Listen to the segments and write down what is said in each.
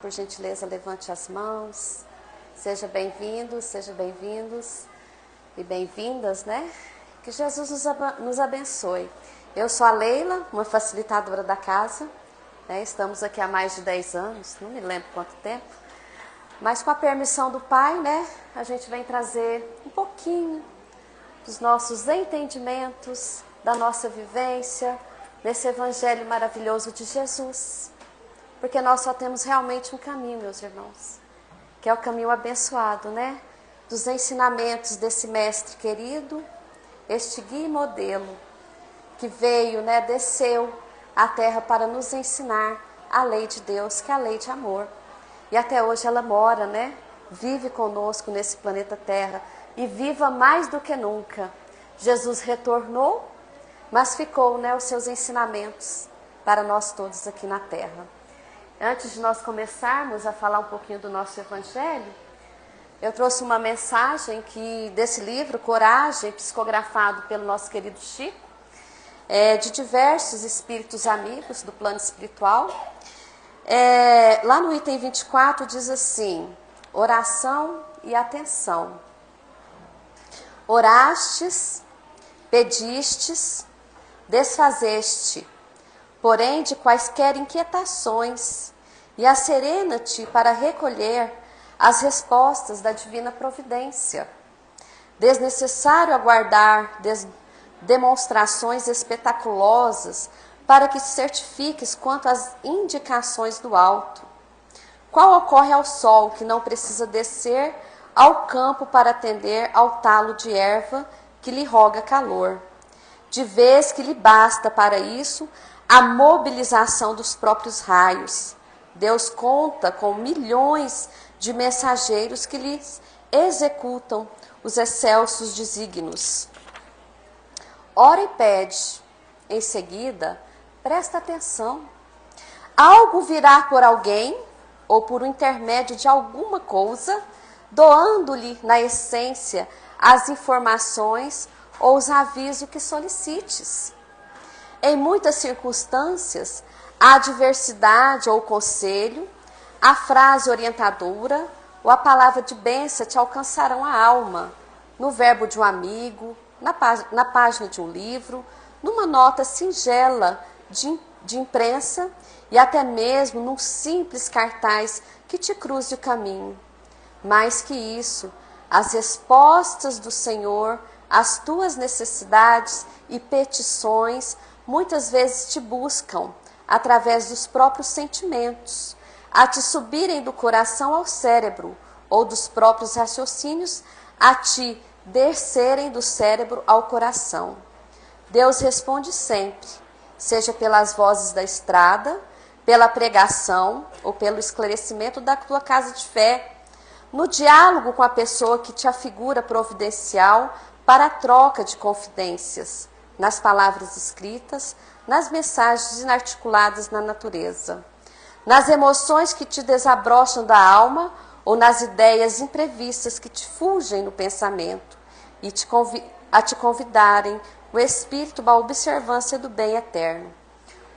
Por gentileza, levante as mãos. Seja bem-vindos e bem-vindas, né? Que Jesus nos abençoe. Eu sou a Leila, uma facilitadora da casa, né? Estamos aqui há mais de 10 anos, não me lembro quanto tempo. Mas com a permissão do Pai, né? A gente vem trazer um pouquinho dos nossos entendimentos, da nossa vivência, nesse evangelho maravilhoso de Jesus. Porque nós só temos realmente um caminho, meus irmãos, que é o caminho abençoado, né? Dos ensinamentos desse mestre querido, este guia e modelo, que veio, né, desceu à terra para nos ensinar a lei de Deus, que é a lei de amor. E até hoje ela mora, né? Vive conosco nesse planeta Terra e viva mais do que nunca. Jesus retornou, mas ficou, né, os seus ensinamentos para nós todos aqui na Terra. Antes de nós começarmos a falar um pouquinho do nosso evangelho, eu trouxe uma mensagem desse livro, Coragem, psicografado pelo nosso querido Chico, de diversos espíritos amigos do plano espiritual. Lá no item 24 diz assim: oração e atenção. Orastes, pedistes, desfazeste, porém de quaisquer inquietações, e asserena-te para recolher as respostas da divina providência. Desnecessário aguardar demonstrações espetaculosas para que te certifiques quanto às indicações do alto. Qual ocorre ao sol que não precisa descer ao campo para atender ao talo de erva que lhe roga calor, de vez que lhe basta para isso a mobilização dos próprios raios. Deus conta com milhões de mensageiros que lhes executam os excelsos desígnios. Ora e pede, em seguida, presta atenção. Algo virá por alguém, ou por intermédio de alguma coisa, doando-lhe, na essência, as informações ou os avisos que solicites. Em muitas circunstâncias, a adversidade ou o conselho, a frase orientadora ou a palavra de bênção te alcançarão a alma, no verbo de um amigo, na página de um livro, numa nota singela de imprensa e até mesmo num simples cartaz que te cruze o caminho. Mais que isso, as respostas do Senhor às tuas necessidades e petições muitas vezes te buscam através dos próprios sentimentos, a te subirem do coração ao cérebro, ou dos próprios raciocínios a te descerem do cérebro ao coração. Deus responde sempre, seja pelas vozes da estrada, pela pregação ou pelo esclarecimento da tua casa de fé, no diálogo com a pessoa que te afigura providencial para a troca de confidências, nas palavras escritas, nas mensagens inarticuladas na natureza, nas emoções que te desabrocham da alma ou nas ideias imprevistas que te fugem no pensamento e a te convidarem o espírito à observância do bem eterno.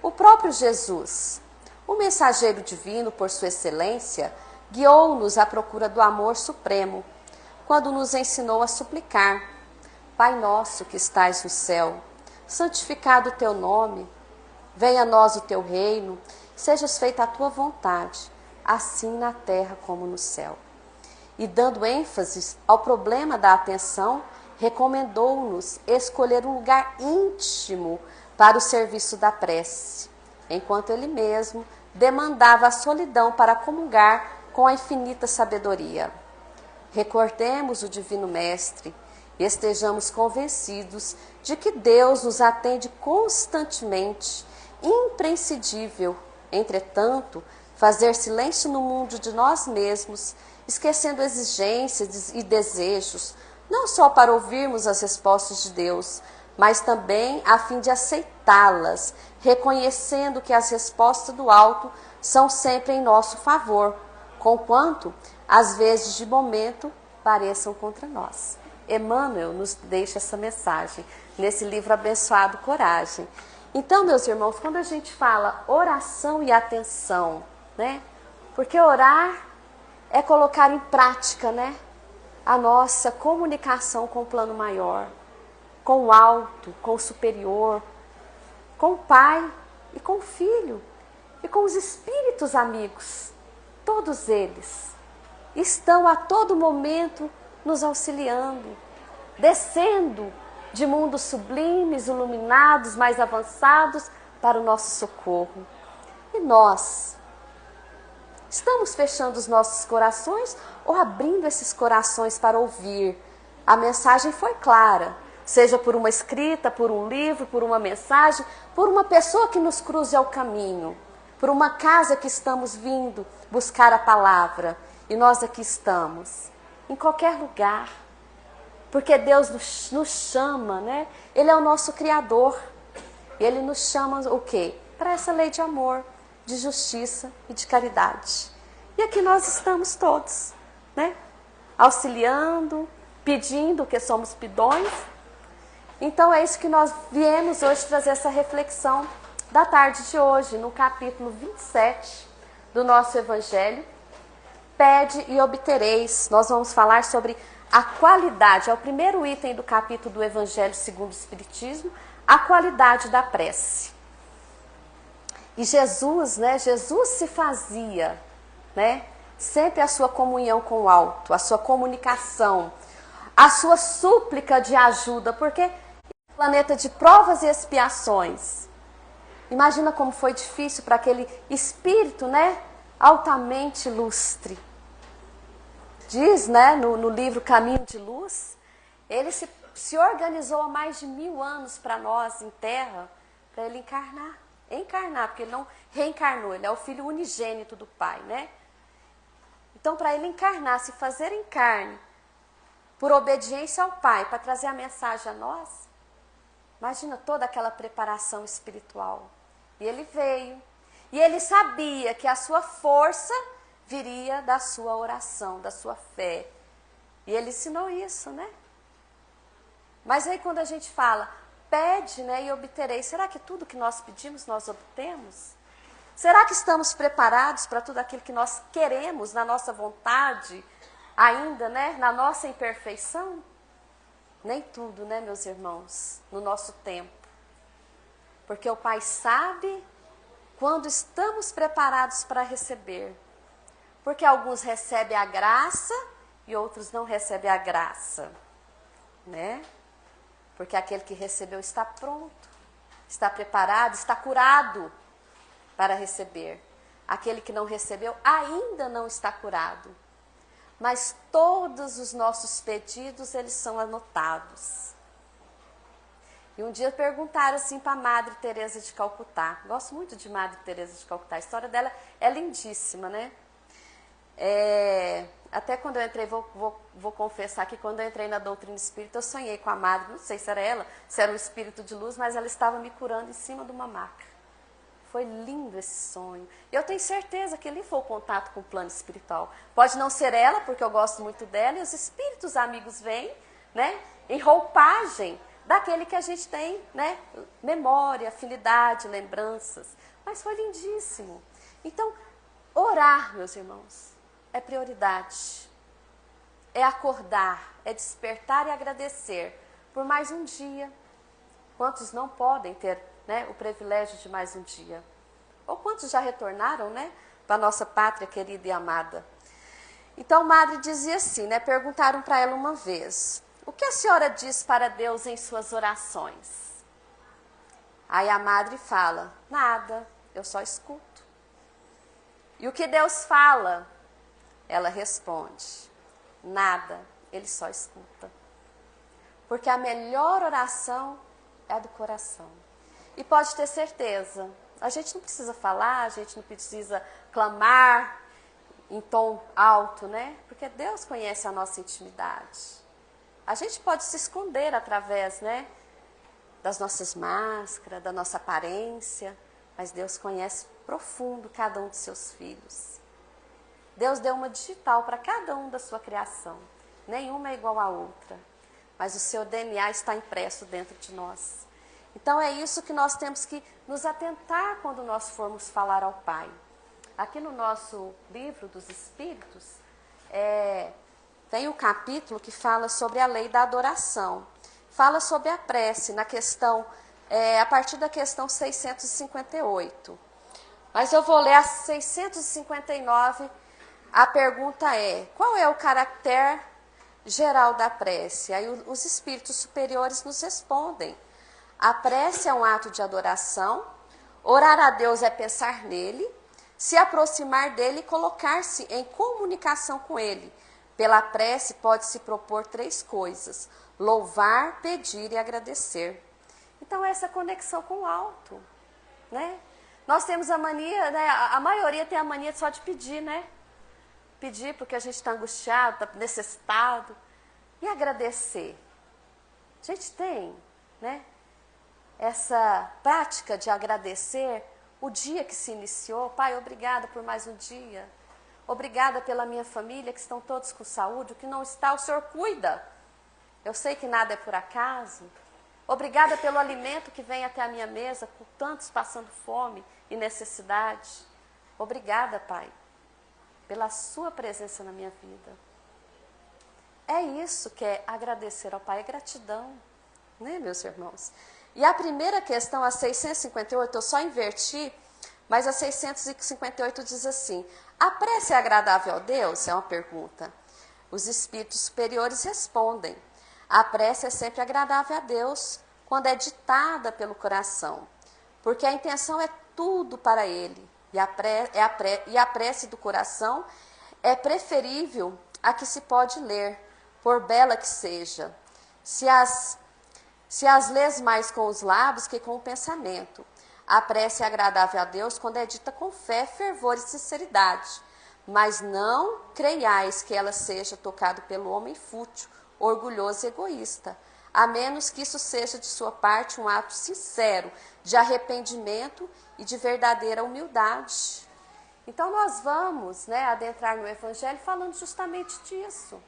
O próprio Jesus, o mensageiro divino por sua excelência, guiou-nos à procura do amor supremo, quando nos ensinou a suplicar: Pai nosso que estais no céu, santificado o teu nome, venha a nós o teu reino, sejas feita a tua vontade, assim na terra como no céu. E dando ênfase ao problema da atenção, recomendou-nos escolher um lugar íntimo para o serviço da prece, enquanto ele mesmo demandava a solidão para comungar com a infinita sabedoria. Recordemos o Divino Mestre e estejamos convencidos de que Deus nos atende constantemente, imprescindível, entretanto, fazer silêncio no mundo de nós mesmos, esquecendo exigências e desejos, não só para ouvirmos as respostas de Deus, mas também a fim de aceitá-las, reconhecendo que as respostas do alto são sempre em nosso favor, conquanto, às vezes de momento, pareçam contra nós. Emmanuel nos deixa essa mensagem nesse livro abençoado, Coragem. Então, meus irmãos, quando a gente fala oração e atenção, né? Porque orar é colocar em prática, né, a nossa comunicação com o plano maior, com o alto, com o superior, com o Pai e com o Filho e com os espíritos amigos. Todos eles estão a todo momento nos auxiliando, descendo de mundos sublimes, iluminados, mais avançados para o nosso socorro. E nós estamos fechando os nossos corações ou abrindo esses corações para ouvir? A mensagem foi clara, seja por uma escrita, por um livro, por uma mensagem, por uma pessoa que nos cruze ao caminho, por uma casa que estamos vindo buscar a palavra, e nós aqui estamos, em qualquer lugar, porque Deus nos chama, né? Ele é o nosso Criador, e Ele nos chama o quê? Para essa lei de amor, de justiça e de caridade. E aqui nós estamos todos, né? Auxiliando, pedindo, que somos pidões. Então é isso que nós viemos hoje trazer essa reflexão da tarde de hoje, no capítulo 27 do nosso Evangelho. Pede e obtereis. Nós vamos falar sobre a qualidade, é o primeiro item do capítulo do Evangelho segundo o Espiritismo, a qualidade da prece. E Jesus, né, Jesus se fazia, né, sempre a sua comunhão com o alto, a sua comunicação, a sua súplica de ajuda, porque planeta de provas e expiações. Imagina como foi difícil para aquele espírito, né, altamente ilustre. Diz, né, no livro Caminho de Luz, ele se organizou há mais de 1000 anos para nós em terra, para ele encarnar, porque ele não reencarnou, ele é o filho unigênito do Pai, né? Então, para ele encarnar, se fazer em carne, por obediência ao Pai, para trazer a mensagem a nós, imagina toda aquela preparação espiritual. E ele veio, e ele sabia que a sua força viria da sua oração, da sua fé. E ele ensinou isso, né? Mas aí quando a gente fala, pede, né, e obterei, será que tudo que nós pedimos nós obtemos? Será que estamos preparados para tudo aquilo que nós queremos, na nossa vontade, ainda, né, na nossa imperfeição? Nem tudo, né, meus irmãos, no nosso tempo. Porque o Pai sabe quando estamos preparados para receber. Porque alguns recebem a graça e outros não recebem a graça, né? Porque aquele que recebeu está pronto, está preparado, está curado para receber. Aquele que não recebeu ainda não está curado. Mas todos os nossos pedidos, eles são anotados. E um dia perguntaram assim para a Madre Teresa de Calcutá. Gosto muito de Madre Teresa de Calcutá. A história dela é lindíssima, né? Até quando eu entrei, vou confessar que quando eu entrei na doutrina espírita, eu sonhei com a Madre. Não sei se era ela, se era um espírito de luz, mas ela estava me curando em cima de uma maca. Foi lindo esse sonho. Eu tenho certeza que ali foi o contato com o plano espiritual. Pode não ser ela, porque eu gosto muito dela, e os espíritos amigos vêm, né, em roupagem daquele que a gente tem, né, memória, afinidade, lembranças. Mas foi lindíssimo. Então, orar, meus irmãos, é prioridade. É acordar, é despertar e agradecer por mais um dia. Quantos não podem ter, né, o privilégio de mais um dia? Ou quantos já retornaram, né, para a nossa pátria querida e amada? Então, Madre dizia assim, né, perguntaram para ela uma vez, o que a senhora diz para Deus em suas orações? Aí a Madre fala, nada, eu só escuto. E o que Deus fala? Ela responde, nada, Ele só escuta. Porque a melhor oração é a do coração. E pode ter certeza, a gente não precisa falar, a gente não precisa clamar em tom alto, né? Porque Deus conhece a nossa intimidade. A gente pode se esconder através, né, das nossas máscaras, da nossa aparência, mas Deus conhece profundo cada um de seus filhos. Deus deu uma digital para cada um da sua criação. Nenhuma é igual à outra, mas o seu DNA está impresso dentro de nós. Então é isso que nós temos que nos atentar quando nós formos falar ao Pai. Aqui no nosso livro dos Espíritos, tem um capítulo que fala sobre a lei da adoração. Fala sobre a prece, na questão, a partir da questão 658. Mas eu vou ler a 659. A pergunta é: qual é o caráter geral da prece? Aí os espíritos superiores nos respondem: a prece é um ato de adoração, orar a Deus é pensar nele, se aproximar dele e colocar-se em comunicação com ele. Pela prece pode-se propor 3 coisas: louvar, pedir e agradecer. Então essa conexão com o alto, né? Nós temos a mania, né? A maioria tem a mania só de pedir, né? Pedir porque a gente está angustiado, está necessitado. E agradecer. A gente tem, né? Essa prática de agradecer o dia que se iniciou. Pai, obrigada por mais um dia. Obrigada pela minha família, que estão todos com saúde. O que não está, o Senhor cuida. Eu sei que nada é por acaso. Obrigada pelo alimento que vem até a minha mesa, com tantos passando fome e necessidade. Obrigada, Pai, pela sua presença na minha vida. É isso que é agradecer ao Pai, é gratidão, né, meus irmãos? E a primeira questão, a 658, eu só inverti, mas a 658 diz assim: a prece é agradável a Deus? É uma pergunta. Os espíritos superiores respondem: a prece é sempre agradável a Deus quando é ditada pelo coração, porque a intenção é tudo para Ele, e a prece do coração é preferível a que se pode ler, por bela que seja, se as lês mais com os lábios que com o pensamento. A prece é agradável a Deus quando é dita com fé, fervor e sinceridade, mas não creiais que ela seja tocada pelo homem fútil, orgulhoso e egoísta, a menos que isso seja de sua parte um ato sincero, de arrependimento e de verdadeira humildade. Então nós vamos, né, adentrar no Evangelho falando justamente disso.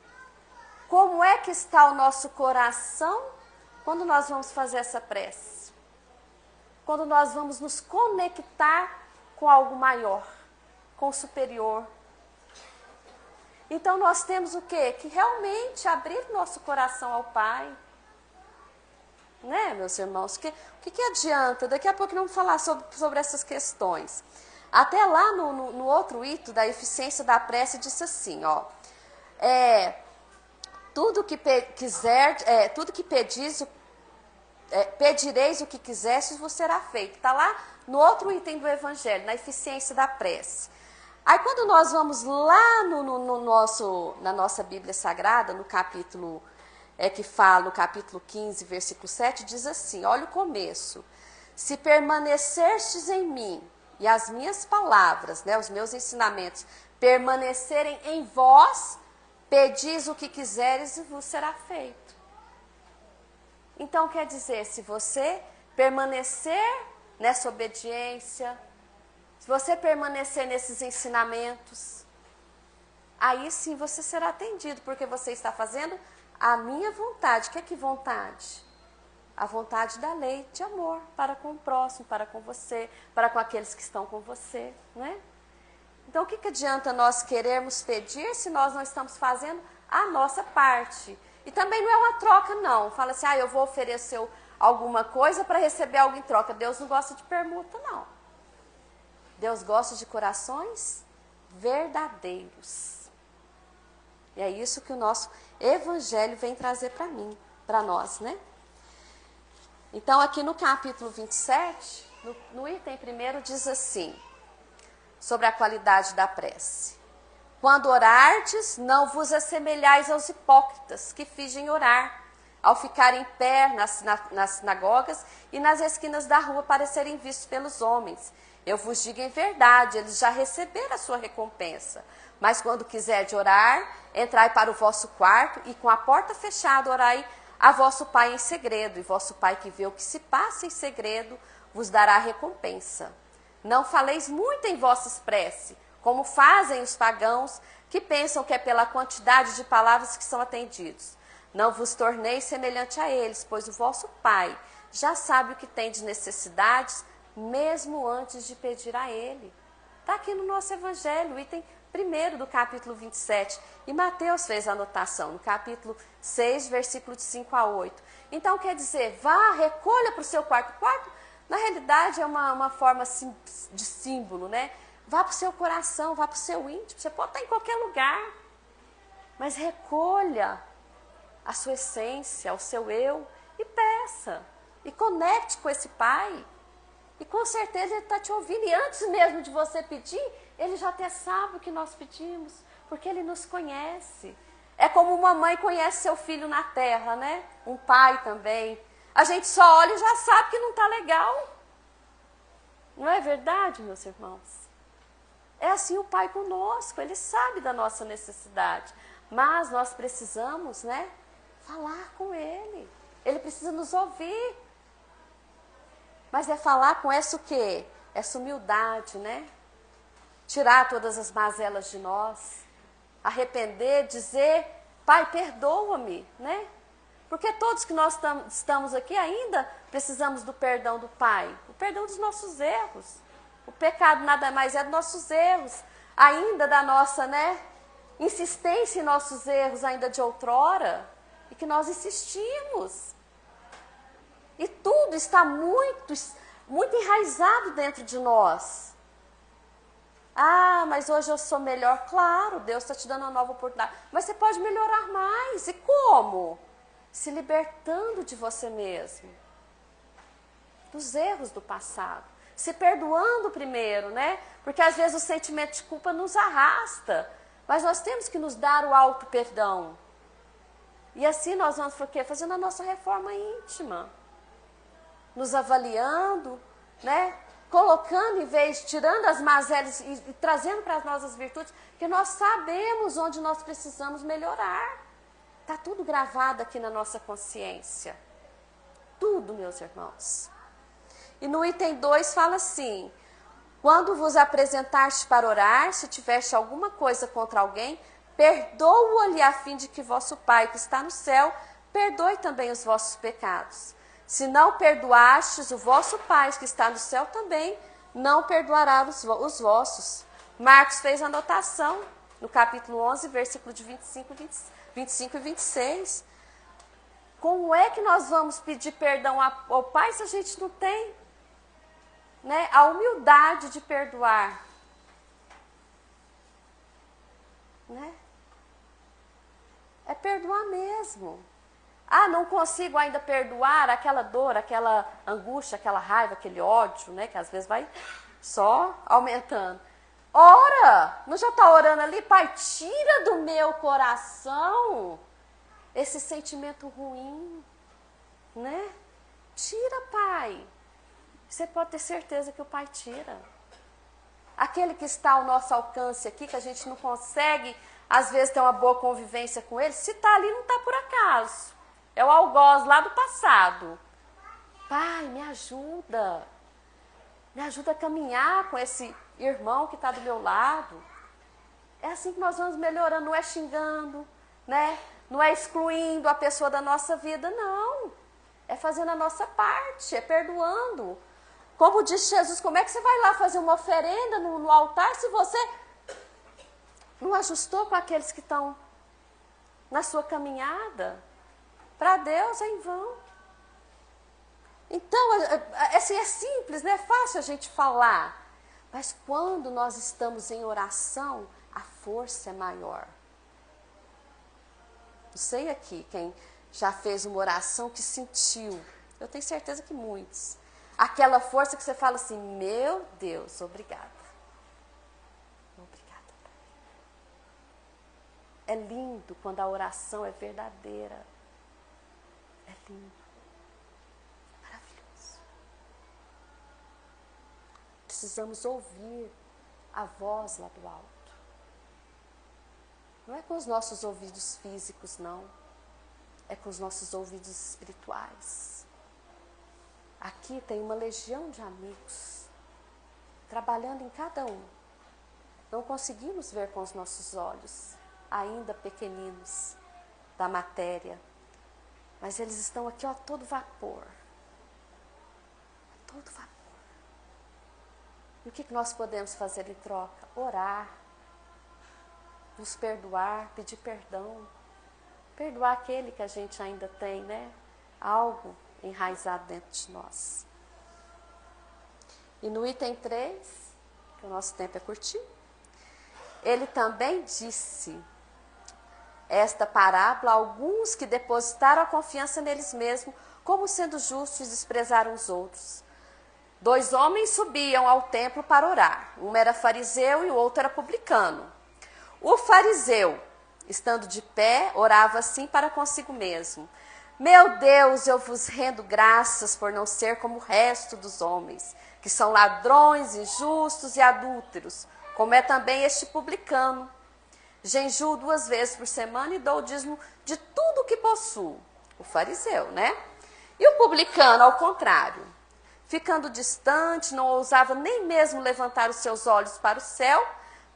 Como é que está o nosso coração quando nós vamos fazer essa prece? Quando nós vamos nos conectar com algo maior, com o superior. Então nós temos o quê? Que realmente abrir nosso coração ao Pai. Né, meus irmãos? O que adianta? Daqui a pouco vamos falar sobre essas questões. Até lá no outro ito da eficiência da prece disse assim, ó: tudo que pedireis o que quisestes vos será feito. Está lá no outro item do Evangelho, na eficiência da prece. Aí quando nós vamos lá na nossa Bíblia Sagrada, no capítulo que fala, no capítulo 15, versículo 7, diz assim, olha o começo: se permanecerdes em mim e as minhas palavras, né, os meus ensinamentos, permanecerem em vós, pedis o que quiseres e vos será feito. Então quer dizer, se você permanecer nessa obediência, se você permanecer nesses ensinamentos, aí sim você será atendido, porque você está fazendo a minha vontade. Que vontade? A vontade da lei de amor para com o próximo, para com você, para com aqueles que estão com você, né? Então o que adianta nós querermos pedir se nós não estamos fazendo a nossa parte? E também não é uma troca, não. Fala assim, eu vou oferecer alguma coisa para receber algo em troca. Deus não gosta de permuta, não. Deus gosta de corações verdadeiros. E é isso que o nosso Evangelho vem trazer para mim, para nós, né? Então, aqui no capítulo 27, no item 1, diz assim, sobre a qualidade da prece: quando orardes, não vos assemelhais aos hipócritas, que fingem orar, ao ficar em pé nas sinagogas e nas esquinas da rua para serem vistos pelos homens. Eu vos digo em verdade, eles já receberam a sua recompensa. Mas quando quiserdes orar, entrai para o vosso quarto e com a porta fechada orai a vosso Pai em segredo. E vosso Pai que vê o que se passa em segredo vos dará a recompensa. Não faleis muito em vossas preces, como fazem os pagãos, que pensam que é pela quantidade de palavras que são atendidos. Não vos torneis semelhante a eles, pois o vosso Pai já sabe o que tem de necessidades, mesmo antes de pedir a Ele. Está aqui no nosso evangelho, item 1º do capítulo 27. E Mateus fez a anotação, no capítulo 6, versículo de 5 a 8. Então, quer dizer, vá, recolha para o seu quarto. O quarto, na realidade, é uma forma de símbolo, né? Vá para o seu coração, vá para o seu íntimo. Você pode estar em qualquer lugar, mas recolha a sua essência, o seu eu, e peça. E conecte com esse Pai. E com certeza Ele está te ouvindo. E antes mesmo de você pedir, Ele já até sabe o que nós pedimos, porque Ele nos conhece. É como uma mãe conhece seu filho na terra, né? Um pai também. A gente só olha e já sabe que não está legal. Não é verdade, meus irmãos? É assim o Pai conosco, Ele sabe da nossa necessidade. Mas nós precisamos, né, falar com Ele. Ele precisa nos ouvir. Mas é falar com essa o quê? Essa humildade, né? Tirar todas as mazelas de nós. Arrepender, dizer, Pai, perdoa-me, né? Porque todos que nós estamos aqui ainda precisamos do perdão do Pai. O perdão dos nossos erros. O pecado nada mais é dos nossos erros. Ainda da nossa, né, insistência em nossos erros ainda de outrora. E que nós insistimos. E tudo está muito enraizado dentro de nós. Ah, mas hoje eu sou melhor. Claro, Deus está te dando uma nova oportunidade. Mas você pode melhorar mais. E como? Se libertando de você mesmo. Dos erros do passado. Se perdoando primeiro, né? Porque às vezes o sentimento de culpa nos arrasta. Mas nós temos que nos dar o auto-perdão. E assim nós vamos por quê? Fazendo a nossa reforma íntima. Nos avaliando, né? Colocando em vez, tirando as mazelas e trazendo para as nossas virtudes, que nós sabemos onde nós precisamos melhorar. Está tudo gravado aqui na nossa consciência. Tudo, meus irmãos. E no item 2 fala assim: quando vos apresentaste para orar, se tiveste alguma coisa contra alguém, perdoa-lhe a fim de que vosso Pai que está no céu perdoe também os vossos pecados. Se não perdoastes, o vosso Pai que está no céu também não perdoará os vossos. Marcos fez a anotação no capítulo 11, versículo de 25 e 26. Como é que nós vamos pedir perdão ao Pai se a gente não tem, né, a humildade de perdoar? Né? É perdoar mesmo. Ah, não consigo ainda perdoar aquela dor, aquela angústia, aquela raiva, aquele ódio, né? Que às vezes vai só aumentando. Ora! Não já está orando ali? Pai, tira do meu coração esse sentimento ruim, né? Tira, Pai. Você pode ter certeza que o Pai tira. Aquele que está ao nosso alcance aqui, que a gente não consegue, às vezes, ter uma boa convivência com ele, se está ali, não está por acaso. É o algoz lá do passado. Pai, me ajuda. Me ajuda a caminhar com esse irmão que está do meu lado. É assim que nós vamos melhorando. Não é xingando, né? Não é excluindo a pessoa da nossa vida, não. É fazendo a nossa parte, é perdoando. Como disse Jesus, como é que você vai lá fazer uma oferenda no altar se você não ajustou com aqueles que estão na sua caminhada? Para Deus é em vão. Então, assim, é simples, né? É fácil a gente falar. Mas quando nós estamos em oração, a força é maior. Não sei aqui quem já fez uma oração que sentiu. Eu tenho certeza que muitos. Aquela força que você fala assim, meu Deus, obrigada. Obrigada, Pai. É lindo quando a oração é verdadeira. É lindo. Maravilhoso. Precisamos ouvir a voz lá do alto. Não é com os nossos ouvidos físicos, não. É com os nossos ouvidos espirituais. Aqui tem uma legião de amigos trabalhando em cada um. Não conseguimos ver com os nossos olhos, ainda pequeninos, da matéria. Mas eles estão aqui, ó, a todo vapor. A todo vapor. E o que nós podemos fazer em troca? Orar, nos perdoar, pedir perdão. Perdoar aquele que a gente ainda tem, né? Algo enraizado dentro de nós. E no item 3, que o nosso tempo é curtinho, ele também disse esta parábola a alguns que depositaram a confiança neles mesmos, como sendo justos e desprezaram os outros. 2 homens subiam ao templo para orar. Um era fariseu e o outro era publicano. O fariseu, estando de pé, orava assim para consigo mesmo: Meu Deus, eu vos rendo graças por não ser como o resto dos homens, que são ladrões, injustos e adúlteros, como é também este publicano. Jejuo 2 vezes por semana e dou o dízimo de tudo o que possuo. O fariseu, né? E o publicano, ao contrário, ficando distante, não ousava nem mesmo levantar os seus olhos para o céu,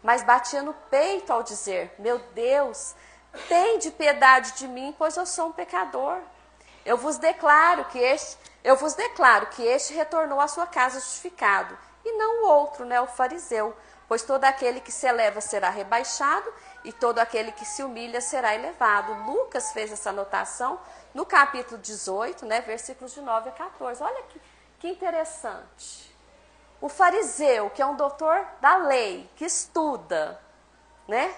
mas batia no peito ao dizer: Meu Deus, tende piedade de mim, pois eu sou um pecador. Eu vos declaro que este retornou à sua casa justificado, e não o outro, né, o fariseu. Pois todo aquele que se eleva será rebaixado, e todo aquele que se humilha será elevado. Lucas fez essa anotação no capítulo 18, né, versículos de 9 a 14. Olha que interessante. O fariseu, que é um doutor da lei, que estuda, né?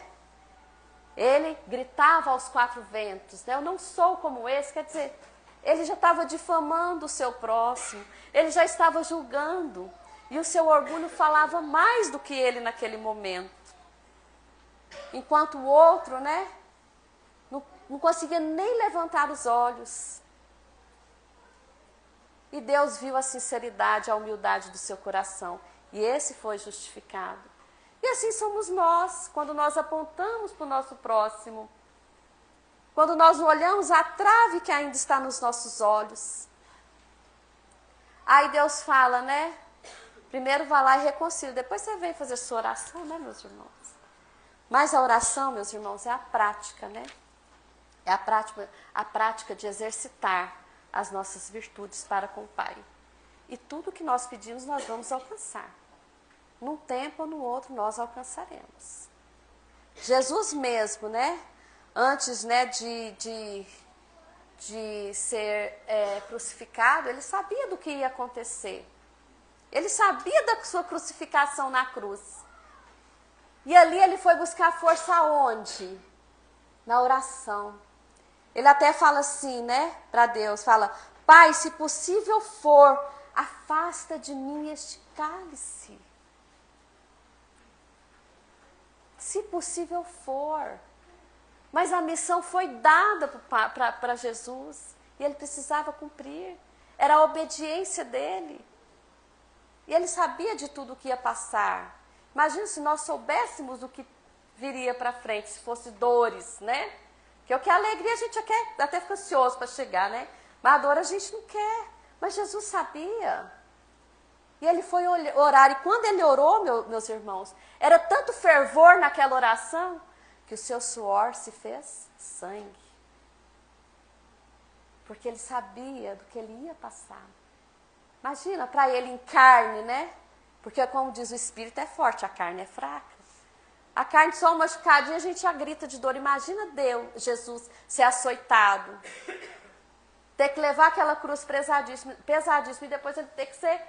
Ele gritava aos 4 ventos, né? Eu não sou como esse, quer dizer, ele já estava difamando o seu próximo, ele já estava julgando, e o seu orgulho falava mais do que ele naquele momento. Enquanto o outro, né, não conseguia nem levantar os olhos. E Deus viu a sinceridade, a humildade do seu coração, e esse foi justificado. E assim somos nós, quando nós apontamos para o nosso próximo, quando nós não olhamos a trave que ainda está nos nossos olhos. Aí Deus fala, né? Primeiro vá lá e reconcilia, depois você vem fazer sua oração, né, meus irmãos? Mas a oração, meus irmãos, é a prática, né? É a prática de exercitar as nossas virtudes para com o Pai. E tudo que nós pedimos, nós vamos alcançar. Num tempo ou no outro, nós alcançaremos. Jesus mesmo, né? Antes, né, de ser crucificado, ele sabia do que ia acontecer. Ele sabia da sua crucificação na cruz. E ali ele foi buscar força aonde? Na oração. Ele até fala assim, né, para Deus, fala: Pai, se possível for, afasta de mim este cálice. Se possível for. Mas a missão foi dada para Jesus, e ele precisava cumprir. Era a obediência dele. E ele sabia de tudo o que ia passar. Imagina se nós soubéssemos o que viria para frente, se fosse dores, né? Porque a alegria a gente até fica ansioso para chegar, né? Mas a dor a gente não quer. Mas Jesus sabia. E ele foi orar. E quando ele orou, meus irmãos, era tanto fervor naquela oração, que o seu suor se fez sangue. Porque ele sabia do que ele ia passar. Imagina, para ele em carne, né? Porque, como diz o Espírito, é forte, a carne é fraca. A carne só machucadinha, a gente já grita de dor. Imagina Jesus ser açoitado. Ter que levar aquela cruz pesadíssima, e depois ele ter que ser,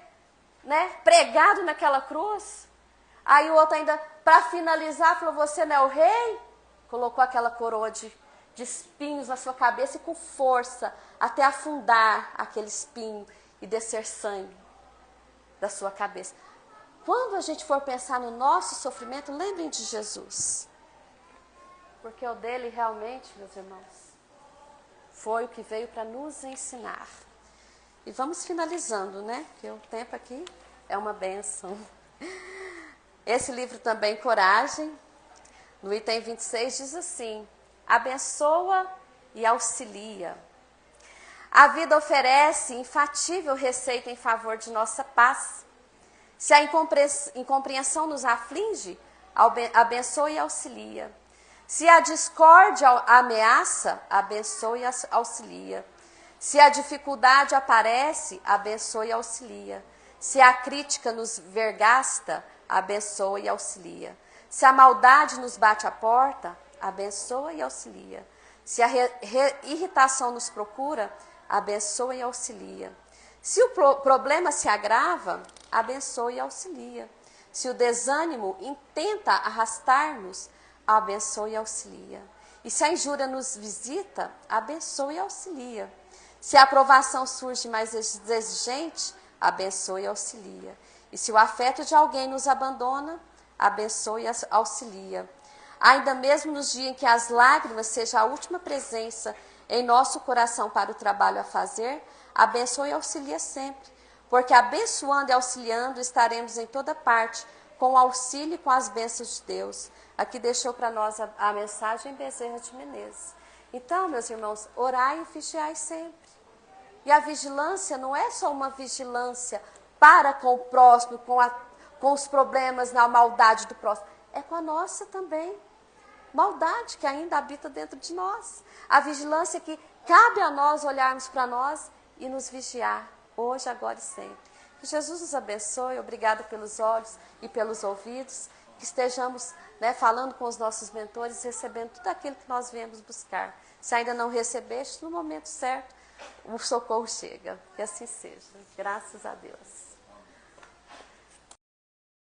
né, pregado naquela cruz. Aí o outro ainda, para finalizar, falou: você não é o rei? Colocou aquela coroa de espinhos na sua cabeça e com força, até afundar aquele espinho e descer sangue da sua cabeça. Quando a gente for pensar no nosso sofrimento, lembrem de Jesus. Porque o dele realmente, meus irmãos, foi o que veio para nos ensinar. E vamos finalizando, né? Porque o tempo aqui é uma bênção. Esse livro também, Coragem, no item 26, diz assim: abençoa e auxilia. A vida oferece infatível receita em favor de nossa paz. Se a incompreensão nos aflige, abençoa e auxilia. Se a discórdia ameaça, abençoa e auxilia. Se a dificuldade aparece, abençoa e auxilia. Se a crítica nos vergasta, abençoa e auxilia. Se a maldade nos bate à porta, abençoa e auxilia. Se a irritação nos procura, abençoa e auxilia. Se o problema se agrava, abençoa e auxilia. Se o desânimo intenta arrastar-nos, abençoa e auxilia. E se a injúria nos visita, abençoa e auxilia. Se a aprovação surge mais exigente, abençoa e auxilia. E se o afeto de alguém nos abandona, abençoa e auxilia. Ainda mesmo nos dias em que as lágrimas sejam a última presença em nosso coração para o trabalho a fazer, abençoa e auxilia sempre. Porque abençoando e auxiliando estaremos em toda parte, com o auxílio e com as bênçãos de Deus. Aqui deixou para nós a mensagem Bezerra de Menezes. Então, meus irmãos, orai e vigiai sempre. E a vigilância não é só uma vigilância para com o próximo, com os problemas na maldade do próximo. É com a nossa também. Maldade que ainda habita dentro de nós. A vigilância que cabe a nós olharmos para nós e nos vigiar, hoje, agora e sempre. Que Jesus nos abençoe, obrigado pelos olhos e pelos ouvidos, que estejamos falando com os nossos mentores, recebendo tudo aquilo que nós viemos buscar. Se ainda não recebeste, no momento certo, o socorro chega. Que assim seja. Graças a Deus.